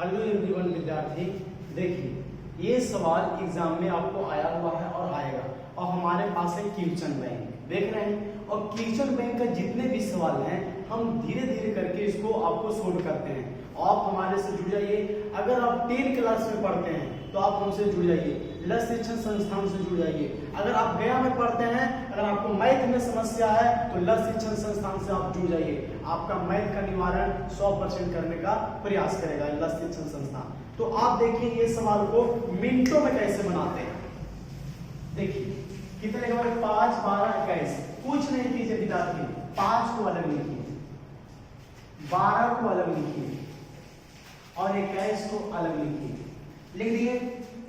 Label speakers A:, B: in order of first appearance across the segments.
A: Hello everyone विद्यार्थी, देखिए ये सवाल एग्जाम में आपको आया हुआ है और आएगा, और हमारे पास है क्वेश्चन बैंक देख रहे हैं। और क्वेश्चन बैंक का जितने भी सवाल हैं हम धीरे धीरे करके इसको आपको सोल्व करते हैं। आप हमारे से जुड़ जाइए। अगर आप 10 क्लास में पढ़ते हैं तो आप हमसे जुड़ जाइए, लक्ष्य शिक्षण संस्थान से जुड़ जाइए। अगर आप गया में पढ़ते हैं, अगर आपको मैथ में समस्या है तो लक्ष्य शिक्षण संस्थान से आप जुड़ जाइए। आपका मैथ का निवारण 100% करने का प्रयास करेगा लक्ष्य शिक्षण संस्थान। तो आप देखिए ये सवाल को मिनटों में कैसे बनाते हैं। देखिए कितने के बाद 5, 12, 21 कुछ नहीं कीजिए विद्यार्थी। 5 को अलग लिखिए, 12 को अलग लिखिए और 21 को अलग लिखिए। लिख दिए।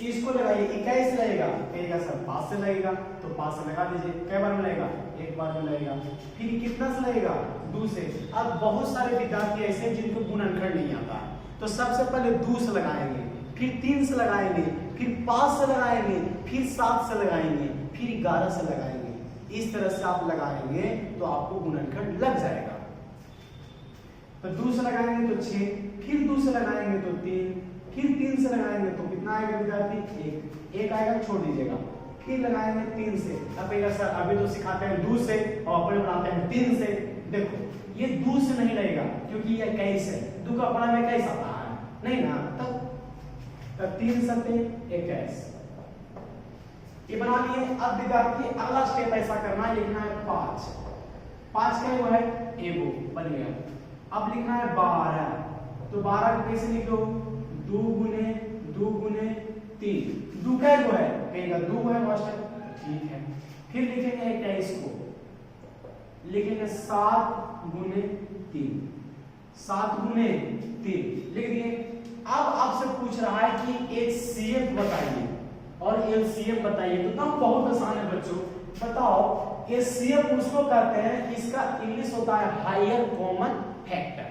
A: इसको लगाइए, 21 लगेगा, कहेगा सर 5 से लगेगा, तो 5 से लगा दीजिए। कै बार में लगेगा? एक बार में लगेगा। फिर कितना से लगेगा? 2 से। अब बहुत सारे विद्यार्थी ऐसे हैं जिनको गुणनखंड नहीं आता है, तो सबसे पहले 2 से लगाएंगे, फिर 3 से लगाएंगे, फिर 5 से लगाएंगे, फिर 7 से लगाएंगे, फिर 11 से लगाएंगे। इस तरह से आप लगाएंगे तो आपको गुणनखंड लग जाएगा। तो 2 से लगाएंगे तो 6, फिर 2 से लगाएंगे तो 3, फिर 3 से लगाएंगे तो कितना आएगा विद्यार्थी? 1 आएगा, छोड़ दीजिएगा। फिर लगाएंगे 3 से। अब कहेगा सर अभी तो सिखाते हैं 2 से और अपने बनाते हैं 3 से। देखो ये 2 से नहीं लगेगा क्योंकि ये 21 है। 2 का अपना में 21 आता है नहीं ना, तब 3 सत्ते 21 ये बना लिए। अब विद्यार्थी अगला स्टेप ऐसा करना है, लिखना है 5 का वो है एगो बन गया। अब लिखना है 12, तो 12 को कैसे लिखो? 2 गुने 3। 2 का वो है, कहेगा 2 है मास्टर, ठीक है। फिर लिखेंगे 21 को, लिखेंगे 7 गुने 3, 7 गुने 3 लिख दिए। अब आपसे पूछ रहा है कि HCF बताइए और LCM बताइए, तो बहुत आसान है बच्चों। बताओ HCF उसको कहते हैं, इसका इंग्लिश होता है हायर कॉमन फैक्टर।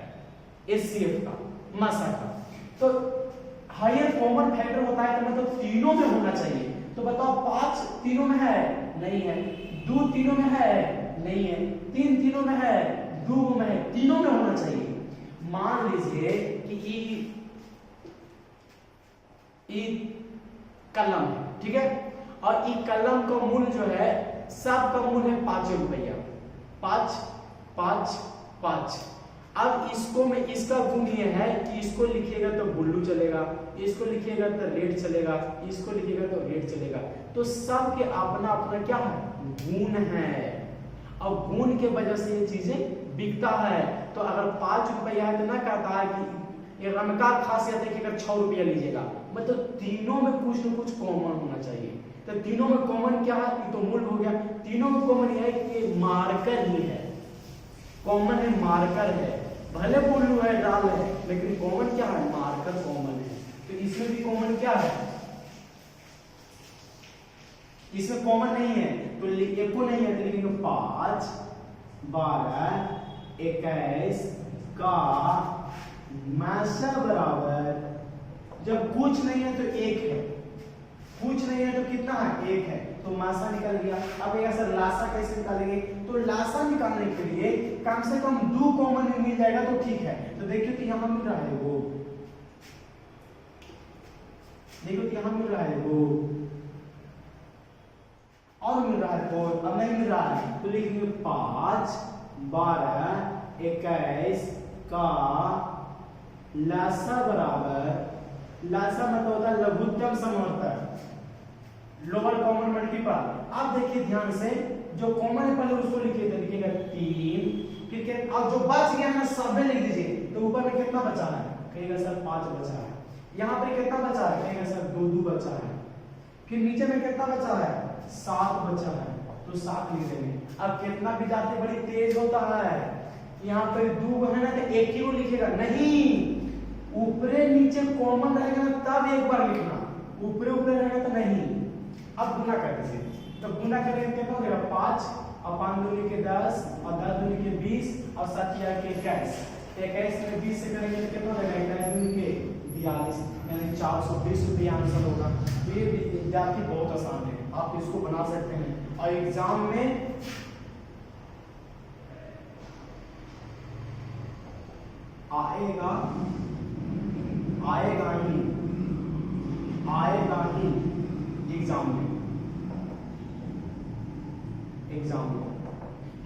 A: HCF का मासा का तो हायर कॉमन फैक्टर होता है, तो मतलब तीनों में होना चाहिए। तो बताओ 5 तीनों में है? नहीं है। 2 तीनों में है? नहीं है। 3 तीनों में है? 2 में है। तीनों में होना चाहिए। मान लीजिए कि ई कलम है, ठीक है, और ई कलम का मूल्य जो है सब का मूल्य है 5 रुपया। 5 5 5। अब इसको में इसका गुण ये है कि इसको लिखिएगा तो ब्लू चलेगा, इसको लिखिएगा तो रेड चलेगा, इसको लिखिएगा तो रेड चलेगा। तो सब के अपना अपना क्या है? गुण है, और गुण के वजह से ये चीजें बिकता है। तो अगर 5 रुपया है तो ना कहता है कि एक रमका खासियत है कि अगर 6 रुपया लीजिएगा, मतलब तीनों में कुछ न कुछ कॉमन होना चाहिए। तो तीनों में कॉमन क्या है? तो मूल्य हो गया। तीनों में कॉमन यह है कि मार्कर ही है, कॉमन है, मार्कर है। भले ब्लू है, लाल है, लेकिन कॉमन क्या है? मार्कर कॉमन है। तो इसमें भी कॉमन क्या है? इसमें कॉमन नहीं है, तो एको नहीं है, तो लिखेंगे 5, 12, 21 का मासा बराबर, जब कुछ नहीं है तो 1 है, कुछ नहीं है तो कितना है? 1 है, तो मासा निकल गया। अब ये सर लासा कैसे निकालेंगे? तो लासा निकालने के लिए कम से कम 2 कॉमन में मिल जाएगा तो ठीक है। तो देखिए तो यहां मिल रहा है वो, देखो तो यहां मिल रहा है वो, और मिल रहा है 4, अब नहीं मिल रहा है, तो लिखेंगे 5, 12, 21 का लासा बराबर, लासा मतलब होता है लघुत्तम समवर्तक, लोअर कॉमन मल्टीपल। अब देखिए ध्यान से, जो कॉमन है पहले उसको लिखिए, तो लिखिएगा 3, ठीक है। अब जो बच गया ना सब में लिख दीजिए। तो ऊपर में कितना बचा है? कहेगा सर 5 बचा है। यहाँ पर कितना बचा है? कहेगा सर 2 बचा है। फिर नीचे में कितना बचा है? 7 बचा है, तो 7 लिख देंगे। अब कितना विद्यार्थी बड़ी तेज होता है, यहाँ पे 2 है ना तो 1 ही को लिखेगा, नहीं, ऊपरे नीचे कॉमन रहेगा ना तब एक बार लिखना, ऊपरे ऊपरे रहेगा तो नहीं। अब गुना कर दीजिए, तो गुना करेंगे कितना हो जाएगा? 5 और 5 दूनी के 10 और 10 दूनी के 20 और 7 के 21। 21 में 20 से करेंगे तो कितना हो जाएगा? 21 दूनी के 42, यानी 420 रुपया आंसर होगा। तो ये विद्यार्थी बहुत आसान है, आप इसको बना सकते हैं और एग्जाम में आएगा आएगा ही एग्जाम में,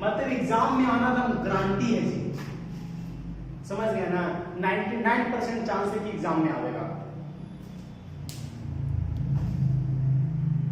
A: मतलब एग्जाम में आना तो गारंटी है जी, समझ गए ना। 99% चांस है कि एग्जाम में आएगा।